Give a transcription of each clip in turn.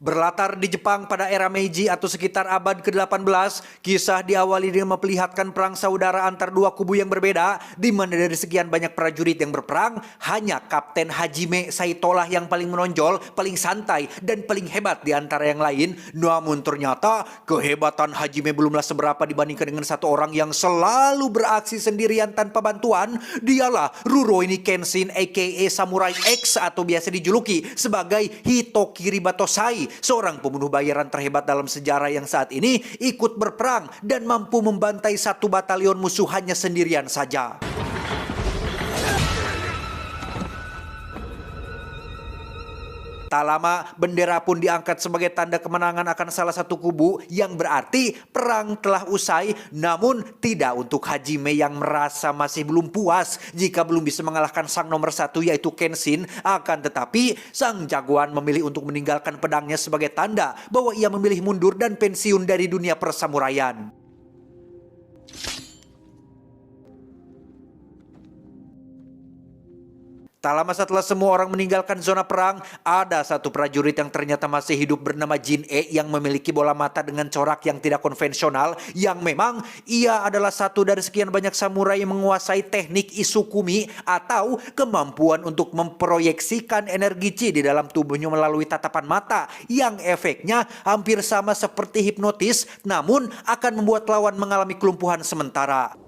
Berlatar di Jepang pada era Meiji atau sekitar abad ke-18, kisah diawali dengan memperlihatkan perang saudara antar dua kubu yang berbeda, di mana dari sekian banyak prajurit yang berperang, hanya Kapten Hajime Saito lah yang paling menonjol, paling santai, dan paling hebat di antara yang lain. Namun ternyata, kehebatan Hajime belumlah seberapa dibandingkan dengan satu orang yang selalu beraksi sendirian tanpa bantuan. Dialah Rurouni Kenshin aka Samurai X atau biasa dijuluki sebagai Hitokiri Batosai, seorang pembunuh bayaran terhebat dalam sejarah yang saat ini ikut berperang dan mampu membantai satu batalion musuh hanya sendirian saja. Tak lama, bendera pun diangkat sebagai tanda kemenangan akan salah satu kubu, yang berarti perang telah usai. Namun tidak untuk Hajime yang merasa masih belum puas jika belum bisa mengalahkan sang nomor satu yaitu Kenshin. Akan tetapi, sang jagoan memilih untuk meninggalkan pedangnya sebagai tanda bahwa ia memilih mundur dan pensiun dari dunia persamuraian. Tak lama setelah semua orang meninggalkan zona perang, ada satu prajurit yang ternyata masih hidup bernama Jin-e yang memiliki bola mata dengan corak yang tidak konvensional, yang memang ia adalah satu dari sekian banyak samurai yang menguasai teknik Isukumi atau kemampuan untuk memproyeksikan energi chi di dalam tubuhnya melalui tatapan mata, yang efeknya hampir sama seperti hipnotis, namun akan membuat lawan mengalami kelumpuhan sementara.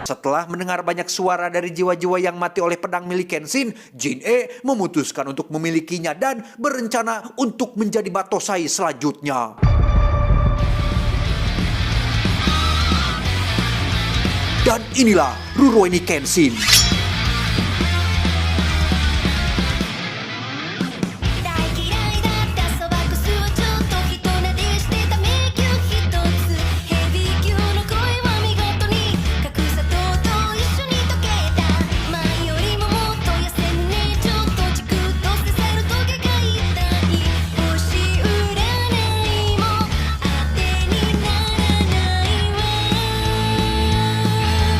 Setelah mendengar banyak suara dari jiwa-jiwa yang mati oleh pedang milik Kenshin, Jin-e memutuskan untuk memilikinya dan berencana untuk menjadi Batosai selanjutnya. Dan inilah Rurouni Kenshin.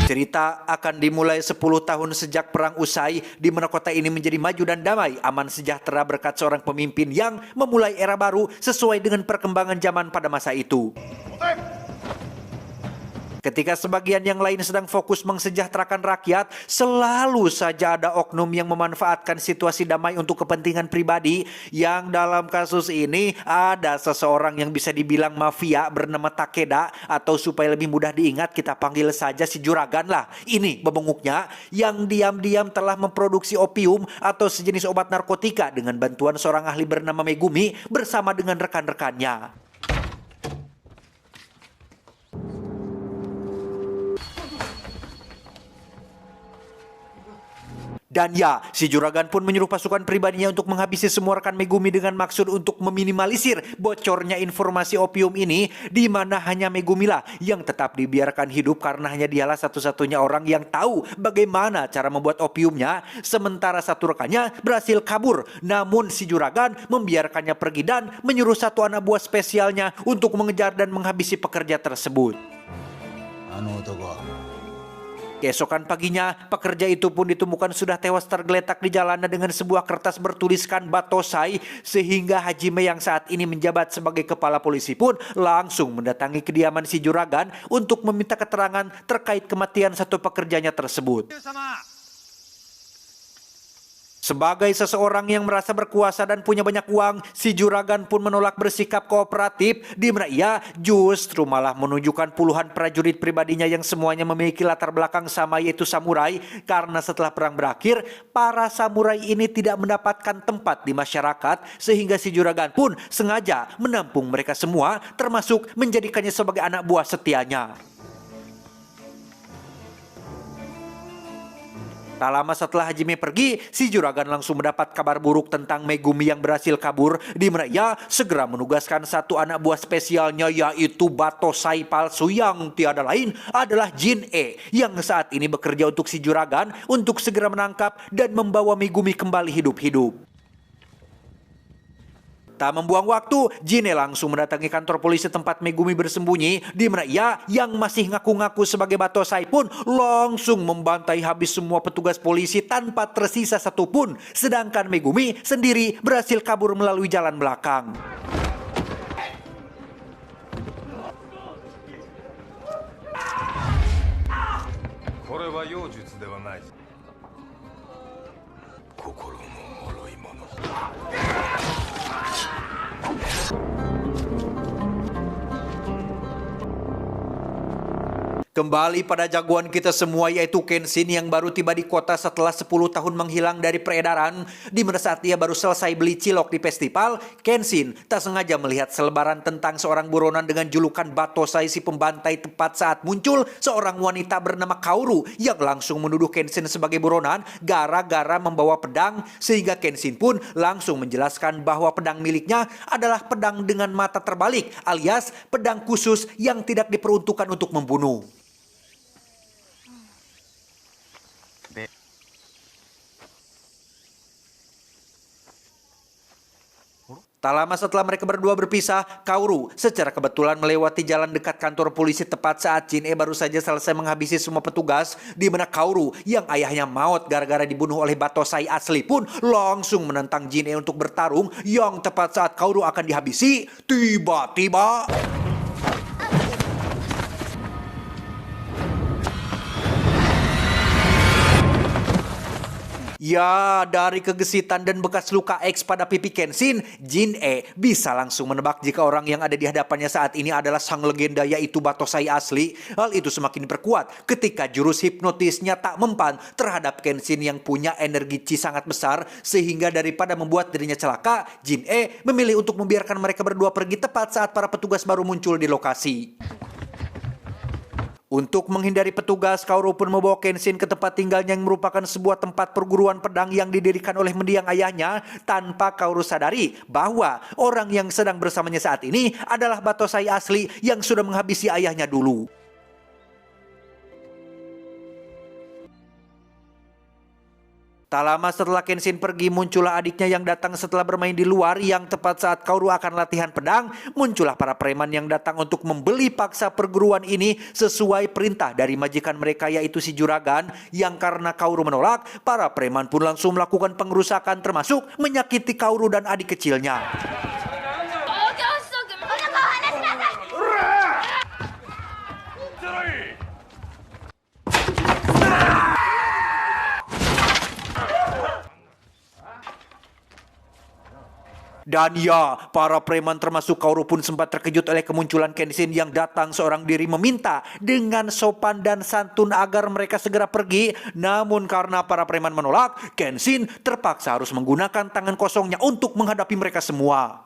Cerita akan dimulai 10 tahun sejak perang usai, di mana kota ini menjadi maju dan damai, aman sejahtera berkat seorang pemimpin yang memulai era baru sesuai dengan perkembangan zaman pada masa itu. Ketika sebagian yang lain sedang fokus mensejahterakan rakyat, selalu saja ada oknum yang memanfaatkan situasi damai untuk kepentingan pribadi. Yang dalam kasus ini ada seseorang yang bisa dibilang mafia bernama Takeda, atau supaya lebih mudah diingat kita panggil saja si Juragan lah. Ini bebenguknya yang diam-diam telah memproduksi opium atau sejenis obat narkotika dengan bantuan seorang ahli bernama Megumi bersama dengan rekan-rekannya. Dan ya, si Juragan pun menyuruh pasukan pribadinya untuk menghabisi semua rekan Megumi dengan maksud untuk meminimalisir bocornya informasi opium ini, di mana hanya Megumi lah yang tetap dibiarkan hidup karena hanya dialah satu-satunya orang yang tahu bagaimana cara membuat opiumnya, sementara satu rekannya berhasil kabur. Namun si Juragan membiarkannya pergi dan menyuruh satu anak buah spesialnya untuk mengejar dan menghabisi pekerja tersebut. Keesokan paginya, pekerja itu pun ditemukan sudah tewas tergeletak di jalanan dengan sebuah kertas bertuliskan Batosai, sehingga Hajime yang saat ini menjabat sebagai kepala polisi pun langsung mendatangi kediaman si Juragan untuk meminta keterangan terkait kematian satu pekerjanya tersebut. Sebagai seseorang yang merasa berkuasa dan punya banyak uang, si Juragan pun menolak bersikap kooperatif, di mana ia justru malah menunjukkan puluhan prajurit pribadinya yang semuanya memiliki latar belakang sama yaitu samurai, karena setelah perang berakhir, para samurai ini tidak mendapatkan tempat di masyarakat, sehingga si Juragan pun sengaja menampung mereka semua, termasuk menjadikannya sebagai anak buah setianya. Tak lama setelah Hajime pergi, si Juragan langsung mendapat kabar buruk tentang Megumi yang berhasil kabur, di mana ia segera menugaskan satu anak buah spesialnya yaitu Batosai palsu yang tiada lain adalah Jin-e, yang saat ini bekerja untuk si Juragan untuk segera menangkap dan membawa Megumi kembali hidup-hidup. Tak membuang waktu, Jin langsung mendatangi kantor polisi tempat Megumi bersembunyi, di mana ia yang masih ngaku-ngaku sebagai Batosai pun langsung membantai habis semua petugas polisi tanpa tersisa satupun. Sedangkan Megumi sendiri berhasil kabur melalui jalan belakang. これは妖術ではない。心の脆いもの。 Kembali pada jagoan kita semua yaitu Kenshin yang baru tiba di kota setelah 10 tahun menghilang dari peredaran. Di mana saat ia baru selesai beli cilok di festival, Kenshin tak sengaja melihat selebaran tentang seorang buronan dengan julukan Batosai si pembantai tepat saat muncul seorang wanita bernama Kaoru yang langsung menuduh Kenshin sebagai buronan gara-gara membawa pedang, sehingga Kenshin pun langsung menjelaskan bahwa pedang miliknya adalah pedang dengan mata terbalik alias pedang khusus yang tidak diperuntukkan untuk membunuh. Tak lama setelah mereka berdua berpisah, Kaoru secara kebetulan melewati jalan dekat kantor polisi tepat saat Jin baru saja selesai menghabisi semua petugas, di mana Kaoru yang ayahnya maut gara-gara dibunuh oleh Batosai asli pun langsung menentang Jin untuk bertarung. Yang tepat saat Kaoru akan dihabisi, tiba-tiba ya, dari kegesitan dan bekas luka X pada pipi Kenshin, Jin bisa langsung menebak jika orang yang ada di hadapannya saat ini adalah sang legenda yaitu Batosai asli. Hal itu semakin diperkuat ketika jurus hipnotisnya tak mempan terhadap Kenshin yang punya energi chi sangat besar, sehingga daripada membuat dirinya celaka, Jin memilih untuk membiarkan mereka berdua pergi tepat saat para petugas baru muncul di lokasi. Untuk menghindari petugas, Kaoru pun membawa Kenshin ke tempat tinggalnya yang merupakan sebuah tempat perguruan pedang yang didirikan oleh mendiang ayahnya, tanpa Kaoru sadari bahwa orang yang sedang bersamanya saat ini adalah Batosai asli yang sudah menghabisi ayahnya dulu. Tak lama setelah Kenshin pergi, muncullah adiknya yang datang setelah bermain di luar. Yang tepat saat Kaoru akan latihan pedang, muncullah para preman yang datang untuk membeli paksa perguruan ini sesuai perintah dari majikan mereka yaitu si Juragan. Yang karena Kaoru menolak, para preman pun langsung melakukan pengerusakan termasuk menyakiti Kaoru dan adik kecilnya. Dan ya, para preman termasuk Kaoru pun sempat terkejut oleh kemunculan Kenshin yang datang seorang diri meminta dengan sopan dan santun agar mereka segera pergi. Namun karena para preman menolak, Kenshin terpaksa harus menggunakan tangan kosongnya untuk menghadapi mereka semua.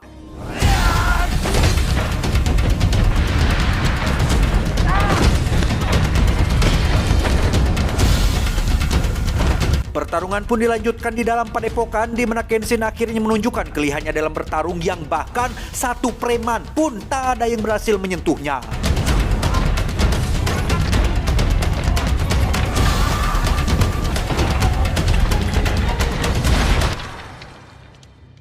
Pertarungan pun dilanjutkan di dalam padepokan, di mana Kenshin akhirnya menunjukkan kelihayannya dalam bertarung yang bahkan satu preman pun tak ada yang berhasil menyentuhnya.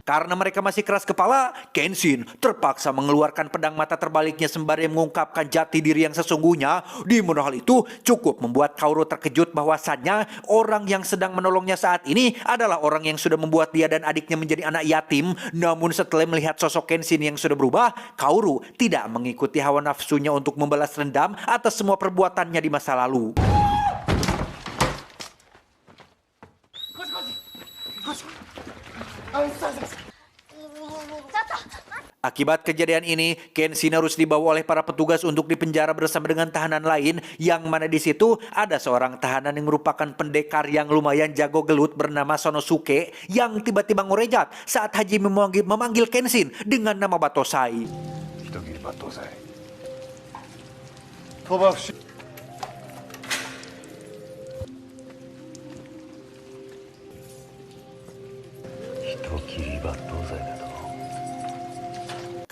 Karena mereka masih keras kepala, Kenshin terpaksa mengeluarkan pedang mata terbaliknya sembari mengungkapkan jati diri yang sesungguhnya. Di mana hal itu cukup membuat Kaoru terkejut bahwasannya orang yang sedang menolongnya saat ini adalah orang yang sudah membuat dia dan adiknya menjadi anak yatim. Namun setelah melihat sosok Kenshin yang sudah berubah, Kaoru tidak mengikuti hawa nafsunya untuk membalas dendam atas semua perbuatannya di masa lalu. Akibat kejadian ini, Kenshin harus dibawa oleh para petugas untuk dipenjara bersama dengan tahanan lain, yang mana di situ ada seorang tahanan yang merupakan pendekar yang lumayan jago gelut bernama Sonosuke yang tiba-tiba ngorejat saat Haji memanggil Kenshin dengan nama Batosai.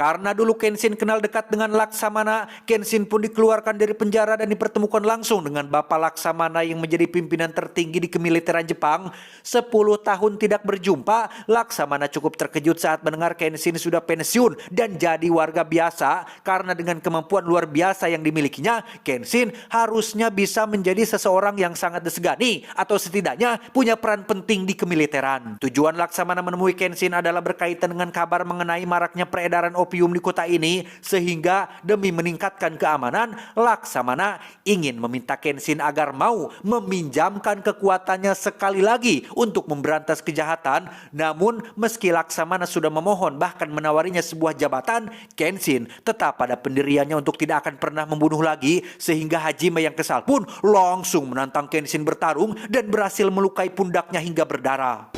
Karena dulu Kenshin kenal dekat dengan Laksamana, Kenshin pun dikeluarkan dari penjara dan dipertemukan langsung dengan Bapak Laksamana yang menjadi pimpinan tertinggi di kemiliteran Jepang. 10 tahun tidak berjumpa, Laksamana cukup terkejut saat mendengar Kenshin sudah pensiun dan jadi warga biasa. Karena dengan kemampuan luar biasa yang dimilikinya, Kenshin harusnya bisa menjadi seseorang yang sangat disegani atau setidaknya punya peran penting di kemiliteran. Tujuan Laksamana menemui Kenshin adalah berkaitan dengan kabar mengenai maraknya peredaran opium di kota ini, sehingga demi meningkatkan keamanan, Laksamana ingin meminta Kenshin agar mau meminjamkan kekuatannya sekali lagi untuk memberantas kejahatan. Namun meski Laksamana sudah memohon bahkan menawarinya sebuah jabatan, Kenshin tetap pada pendiriannya untuk tidak akan pernah membunuh lagi, sehingga Hajime yang kesal pun langsung menantang Kenshin bertarung dan berhasil melukai pundaknya hingga berdarah.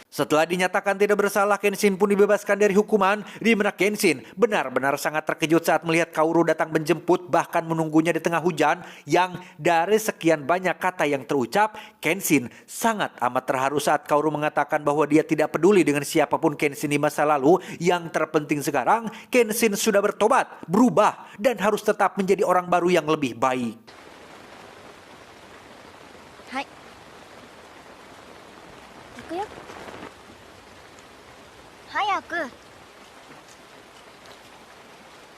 Setelah dinyatakan tidak bersalah, Kenshin pun dibebaskan dari hukuman, di mana Kenshin benar-benar sangat terkejut saat melihat Kaoru datang menjemput, bahkan menunggunya di tengah hujan. Yang dari sekian banyak kata yang terucap, Kenshin sangat amat terharu saat Kaoru mengatakan bahwa dia tidak peduli dengan siapapun Kenshin di masa lalu. Yang terpenting sekarang, Kenshin sudah bertobat, berubah, dan harus tetap menjadi orang baru yang lebih baik. Hai. Ikuyo. Hayaku.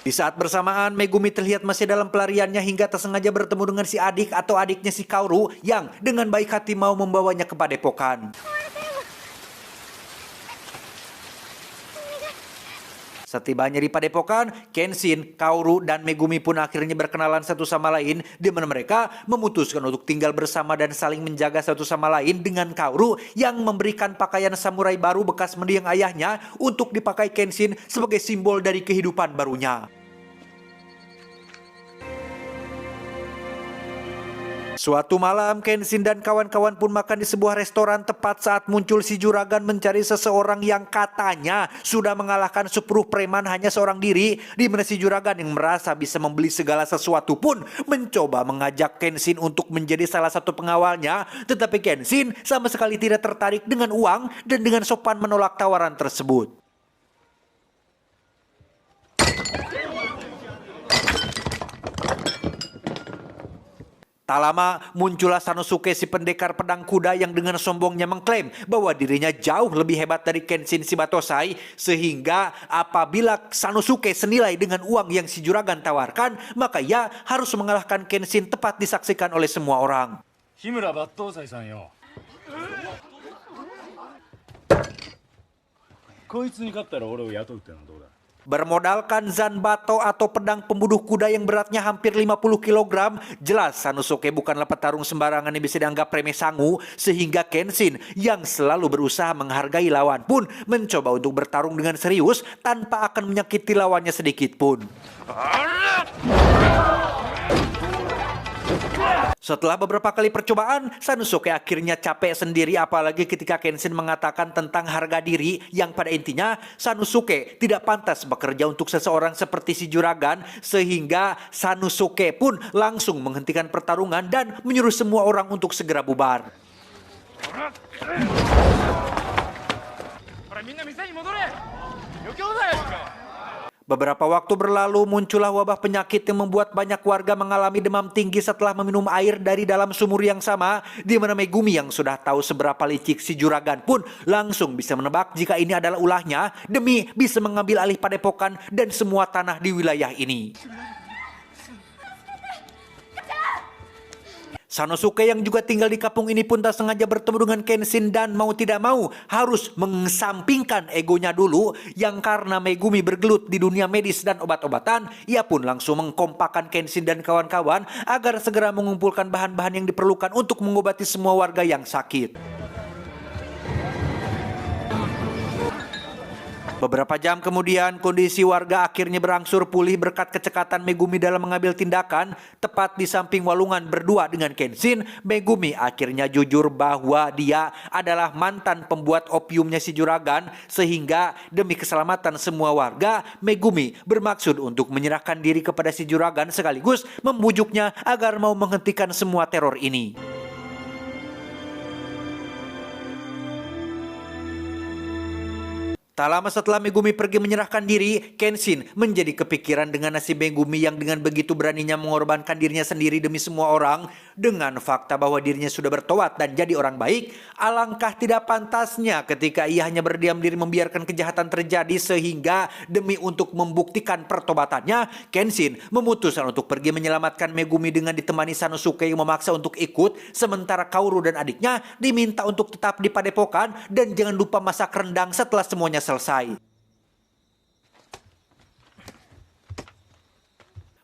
Di saat bersamaan, Megumi terlihat masih dalam pelariannya hingga tersengaja bertemu dengan si adik atau adiknya si Kaoru yang dengan baik hati mau membawanya ke padepokan. Setibanya di padepokan, Kenshin, Kaoru, dan Megumi pun akhirnya berkenalan satu sama lain, di mana mereka memutuskan untuk tinggal bersama dan saling menjaga satu sama lain, dengan Kaoru yang memberikan pakaian samurai baru bekas mendiang ayahnya untuk dipakai Kenshin sebagai simbol dari kehidupan barunya. Suatu malam, Kenshin dan kawan-kawan pun makan di sebuah restoran tepat saat muncul si juragan mencari seseorang yang katanya sudah mengalahkan 10 preman hanya seorang diri, di mana si juragan yang merasa bisa membeli segala sesuatu pun mencoba mengajak Kenshin untuk menjadi salah satu pengawalnya, tetapi Kenshin sama sekali tidak tertarik dengan uang dan dengan sopan menolak tawaran tersebut. Tak lama muncullah Sanosuke, si pendekar pedang kuda yang dengan sombongnya mengklaim bahwa dirinya jauh lebih hebat dari Kenshin Shibatosai, sehingga apabila Sanosuke senilai dengan uang yang si juragan tawarkan, maka ia harus mengalahkan Kenshin tepat disaksikan oleh semua orang. Himura Battosai-san yo. こいつに勝ったら俺を雇うってのはどうだ? Bermodalkan Zanbato atau pedang pembunuh kuda yang beratnya hampir 50 kg, jelas Sanosuke bukanlah petarung sembarangan yang bisa dianggap remeh sangu, sehingga Kenshin yang selalu berusaha menghargai lawan pun mencoba untuk bertarung dengan serius tanpa akan menyakiti lawannya sedikit pun. Setelah beberapa kali percobaan, Sanosuke akhirnya capek sendiri, apalagi ketika Kenshin mengatakan tentang harga diri yang pada intinya Sanosuke tidak pantas bekerja untuk seseorang seperti si juragan, sehingga Sanosuke pun langsung menghentikan pertarungan dan menyuruh semua orang untuk segera bubar. Beberapa waktu berlalu, muncullah wabah penyakit yang membuat banyak warga mengalami demam tinggi setelah meminum air dari dalam sumur yang sama, di mana Megumi yang sudah tahu seberapa licik si juragan pun langsung bisa menebak jika ini adalah ulahnya demi bisa mengambil alih padepokan dan semua tanah di wilayah ini. Sanosuke yang juga tinggal di kampung ini pun tak sengaja bertemu dengan Kenshin dan mau tidak mau harus mengesampingkan egonya dulu, yang karena Megumi bergelut di dunia medis dan obat-obatan, ia pun langsung mengkompakkan Kenshin dan kawan-kawan agar segera mengumpulkan bahan-bahan yang diperlukan untuk mengobati semua warga yang sakit. Beberapa jam kemudian, kondisi warga akhirnya berangsur pulih berkat kecekatan Megumi dalam mengambil tindakan. Tepat di samping walungan berdua dengan Kenshin, Megumi akhirnya jujur bahwa dia adalah mantan pembuat opiumnya si juragan, sehingga demi keselamatan semua warga, Megumi bermaksud untuk menyerahkan diri kepada si juragan sekaligus membujuknya agar mau menghentikan semua teror ini. Tak lama setelah Megumi pergi menyerahkan diri, Kenshin menjadi kepikiran dengan nasib Megumi yang dengan begitu beraninya mengorbankan dirinya sendiri demi semua orang. Dengan fakta bahwa dirinya sudah bertobat dan jadi orang baik, alangkah tidak pantasnya ketika ia hanya berdiam diri membiarkan kejahatan terjadi, sehingga demi untuk membuktikan pertobatannya, Kenshin memutuskan untuk pergi menyelamatkan Megumi dengan ditemani Sanosuke yang memaksa untuk ikut, sementara Kaoru dan adiknya diminta untuk tetap di padepokan dan jangan lupa masak rendang setelah semuanya selesai.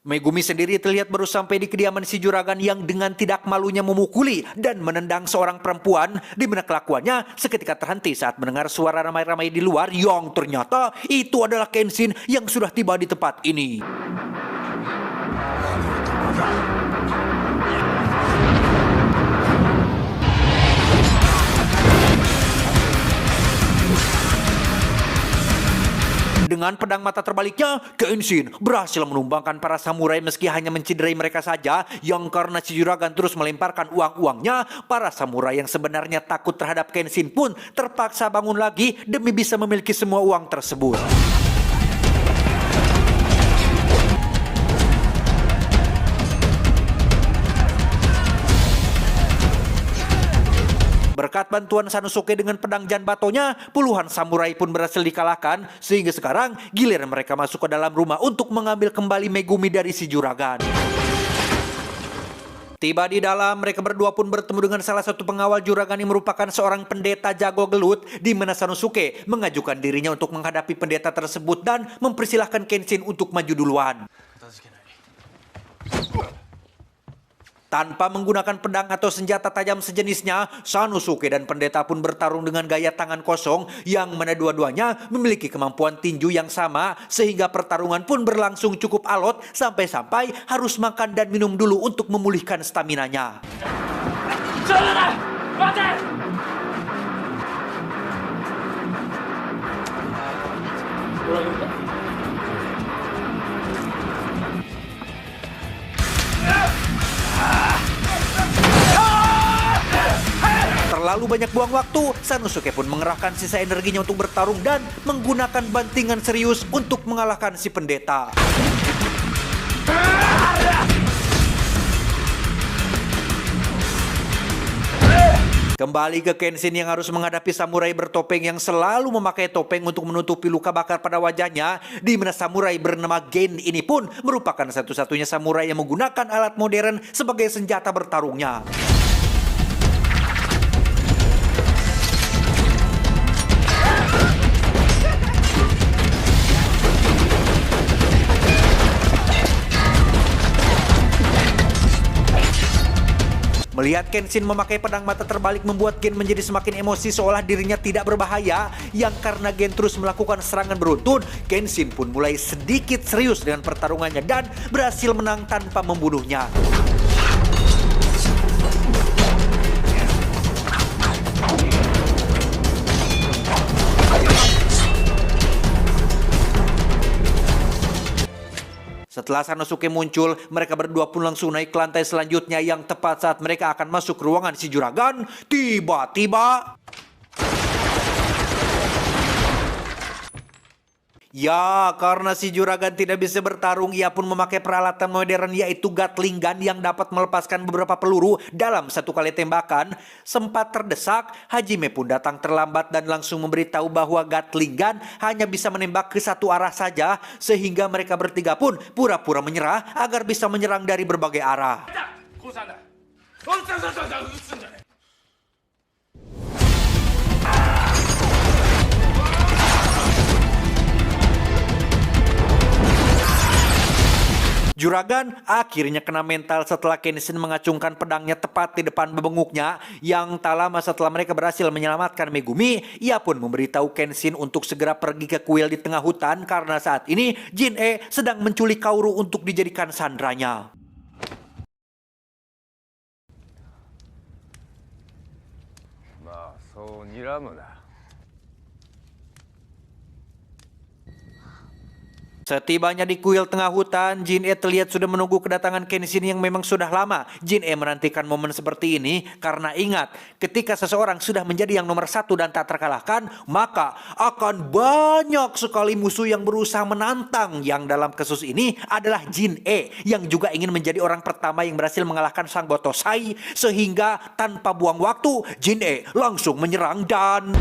Megumi sendiri terlihat baru sampai di kediaman si juragan yang dengan tidak malunya memukuli dan menendang seorang perempuan, di mana kelakuannya seketika terhenti saat mendengar suara ramai-ramai di luar yang ternyata itu adalah Kenshin yang sudah tiba di tempat ini. Dengan pedang mata terbaliknya, Kenshin berhasil menumbangkan para samurai meski hanya menciderai mereka saja, yang karena si juragan terus melemparkan uang-uangnya, para samurai yang sebenarnya takut terhadap Kenshin pun terpaksa bangun lagi demi bisa memiliki semua uang tersebut. Berkat bantuan Sanosuke dengan pedang Janbatonya, puluhan samurai pun berhasil dikalahkan, sehingga sekarang giliran mereka masuk ke dalam rumah untuk mengambil kembali Megumi dari si juragan. Tiba di dalam, mereka berdua pun bertemu dengan salah satu pengawal juragan yang merupakan seorang pendeta jago gelut, di mana Sanosuke mengajukan dirinya untuk menghadapi pendeta tersebut dan mempersilahkan Kenshin untuk maju duluan. Tanpa menggunakan pedang atau senjata tajam sejenisnya, Sanosuke dan pendeta pun bertarung dengan gaya tangan kosong, yang mana dua-duanya memiliki kemampuan tinju yang sama, sehingga pertarungan pun berlangsung cukup alot sampai-sampai harus makan dan minum dulu untuk memulihkan staminanya. Terlalu banyak buang waktu, Sanosuke pun mengerahkan sisa energinya untuk bertarung dan menggunakan bantingan serius untuk mengalahkan si pendeta. Kembali ke Kenshin yang harus menghadapi samurai bertopeng yang selalu memakai topeng untuk menutupi luka bakar pada wajahnya, di mana samurai bernama Gen ini pun merupakan satu-satunya samurai yang menggunakan alat modern sebagai senjata bertarungnya. Melihat Kenshin memakai pedang mata terbalik membuat Gen menjadi semakin emosi seolah dirinya tidak berbahaya, yang karena Gen terus melakukan serangan beruntun, Kenshin pun mulai sedikit serius dengan pertarungannya dan berhasil menang tanpa membunuhnya. Setelah Sanosuke muncul, mereka berdua pun langsung naik ke lantai selanjutnya, yang tepat saat mereka akan masuk ke ruangan si juragan, tiba-tiba... Ya, karena si juragan tidak bisa bertarung, ia pun memakai peralatan modern yaitu Gatling Gun yang dapat melepaskan beberapa peluru dalam satu kali tembakan. Sempat terdesak, Hajime pun datang terlambat dan langsung memberitahu bahwa Gatling Gun hanya bisa menembak ke satu arah saja, sehingga mereka bertiga pun pura-pura menyerah agar bisa menyerang dari berbagai arah. Juragan akhirnya kena mental setelah Kenshin mengacungkan pedangnya tepat di depan bebenguknya. Yang tak lama setelah mereka berhasil menyelamatkan Megumi, ia pun memberitahu Kenshin untuk segera pergi ke kuil di tengah hutan karena saat ini Jin-e sedang menculik Kaoru untuk dijadikan sandranya. Setibanya di kuil tengah hutan, Jin-e terlihat sudah menunggu kedatangan Kenshin yang memang sudah lama. Jin-e menantikan momen seperti ini karena ingat, ketika seseorang sudah menjadi yang nomor satu dan tak terkalahkan, maka akan banyak sekali musuh yang berusaha menantang. Yang dalam kasus ini adalah Jin-e yang juga ingin menjadi orang pertama yang berhasil mengalahkan sang Gotosai. Sehingga tanpa buang waktu, Jin-e langsung menyerang dan...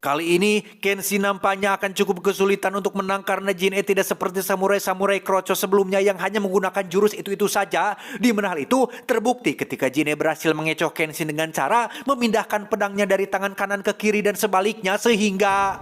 Kali ini, Kenshin nampaknya akan cukup kesulitan untuk menang karena Jin-e tidak seperti samurai-samurai kroco sebelumnya yang hanya menggunakan jurus itu-itu saja. Di mana hal itu terbukti ketika Jin-e berhasil mengecoh Kenshin dengan cara memindahkan pedangnya dari tangan kanan ke kiri dan sebaliknya sehingga...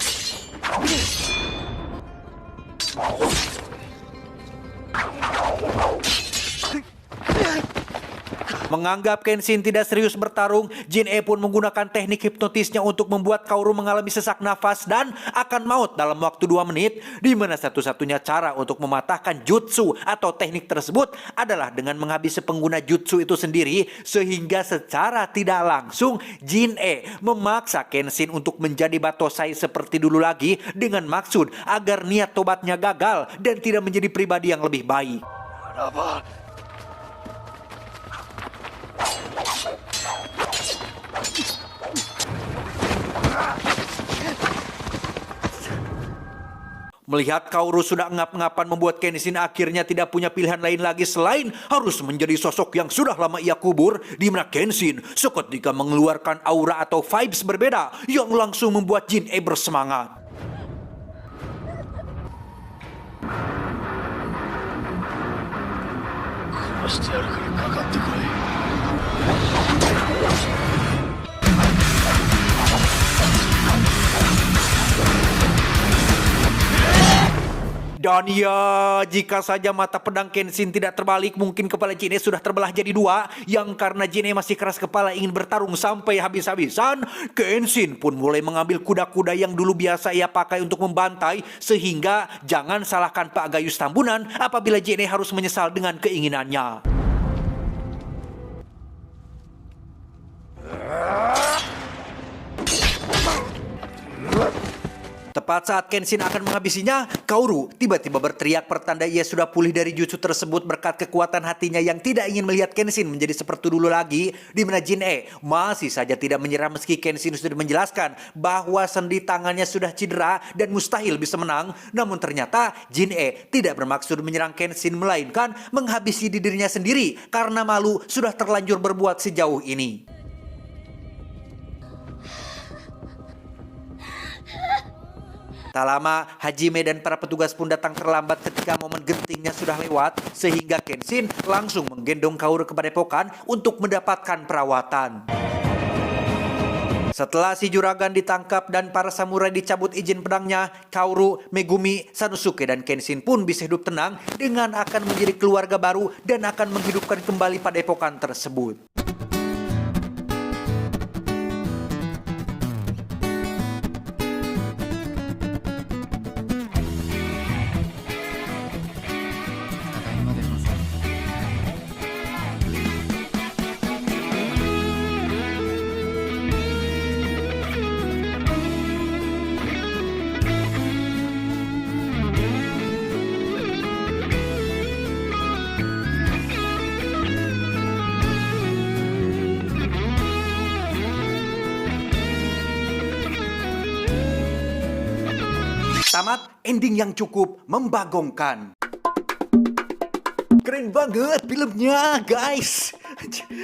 Menganggap Kenshin tidak serius bertarung, Jin-e pun menggunakan teknik hipnotisnya untuk membuat Kaoru mengalami sesak nafas dan akan maut dalam waktu 2 menit, di mana satu-satunya cara untuk mematahkan jutsu atau teknik tersebut adalah dengan menghabisi pengguna jutsu itu sendiri, sehingga secara tidak langsung Jin-e memaksa Kenshin untuk menjadi Batosai seperti dulu lagi dengan maksud agar niat tobatnya gagal dan tidak menjadi pribadi yang lebih baik. Melihat Kaoru sudah engap-engapan membuat Kenshin akhirnya tidak punya pilihan lain lagi selain harus menjadi sosok yang sudah lama ia kubur, di mana Kenshin seketika mengeluarkan aura atau vibes berbeda yang langsung membuat Jin-e bersemangat. Dan ya, jika saja mata pedang Kenshin tidak terbalik, mungkin kepala Jin-e sudah terbelah jadi 2. Yang karena Jin-e masih keras kepala ingin bertarung sampai habis-habisan, Kenshin pun mulai mengambil kuda-kuda yang dulu biasa ia pakai untuk membantai. Sehingga jangan salahkan Pak Gayus Tambunan apabila Jin-e harus menyesal dengan keinginannya. Tepat saat Kenshin akan menghabisinya, Kaoru tiba-tiba berteriak pertanda ia sudah pulih dari jutsu tersebut berkat kekuatan hatinya yang tidak ingin melihat Kenshin menjadi seperti dulu lagi, di mana Jin-e masih saja tidak menyerah meski Kenshin sudah menjelaskan bahwa sendi tangannya sudah cedera dan mustahil bisa menang. Namun ternyata Jin-e tidak bermaksud menyerang Kenshin melainkan menghabisi dirinya sendiri karena malu sudah terlanjur berbuat sejauh ini. Tak lama, Hajime dan para petugas pun datang terlambat ketika momen gentingnya sudah lewat, sehingga Kenshin langsung menggendong Kaoru ke padepokan untuk mendapatkan perawatan. Setelah si juragan ditangkap dan para samurai dicabut izin pedangnya, Kaoru, Megumi, Sanosuke, dan Kenshin pun bisa hidup tenang dengan akan menjadi keluarga baru dan akan menghidupkan kembali padepokan tersebut. Tamat ending yang cukup membagongkan. Keren banget filmnya, guys.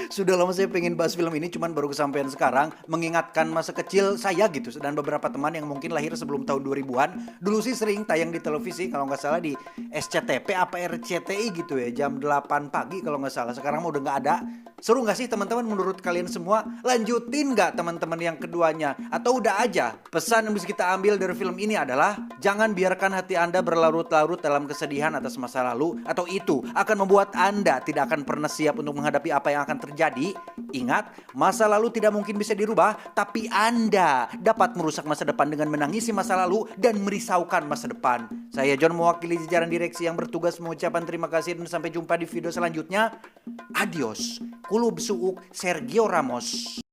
Sudah lama saya pengen bahas film ini, cuman baru kesampaian sekarang. Mengingatkan masa kecil saya gitu, dan beberapa teman yang mungkin lahir sebelum tahun 2000-an. Dulu sih sering tayang di televisi, kalau nggak salah di SCTP apa RCTI gitu ya, jam 8 pagi kalau nggak salah. Sekarang udah nggak ada. Seru nggak sih teman-teman menurut kalian semua? Lanjutin nggak teman-teman yang keduanya? Atau udah aja? Pesan yang bisa kita ambil dari film ini adalah jangan biarkan hati Anda berlarut-larut dalam kesedihan atas masa lalu, atau itu akan membuat Anda tidak akan pernah siap untuk menghadapi apa yang akan terjadi. Ingat, masa lalu tidak mungkin bisa dirubah, tapi Anda dapat merusak masa depan dengan menangisi masa lalu dan merisaukan masa depan. Saya John mewakili jajaran direksi yang bertugas mengucapkan terima kasih dan sampai jumpa di video selanjutnya. Adios. Kulub suuk Sergio Ramos.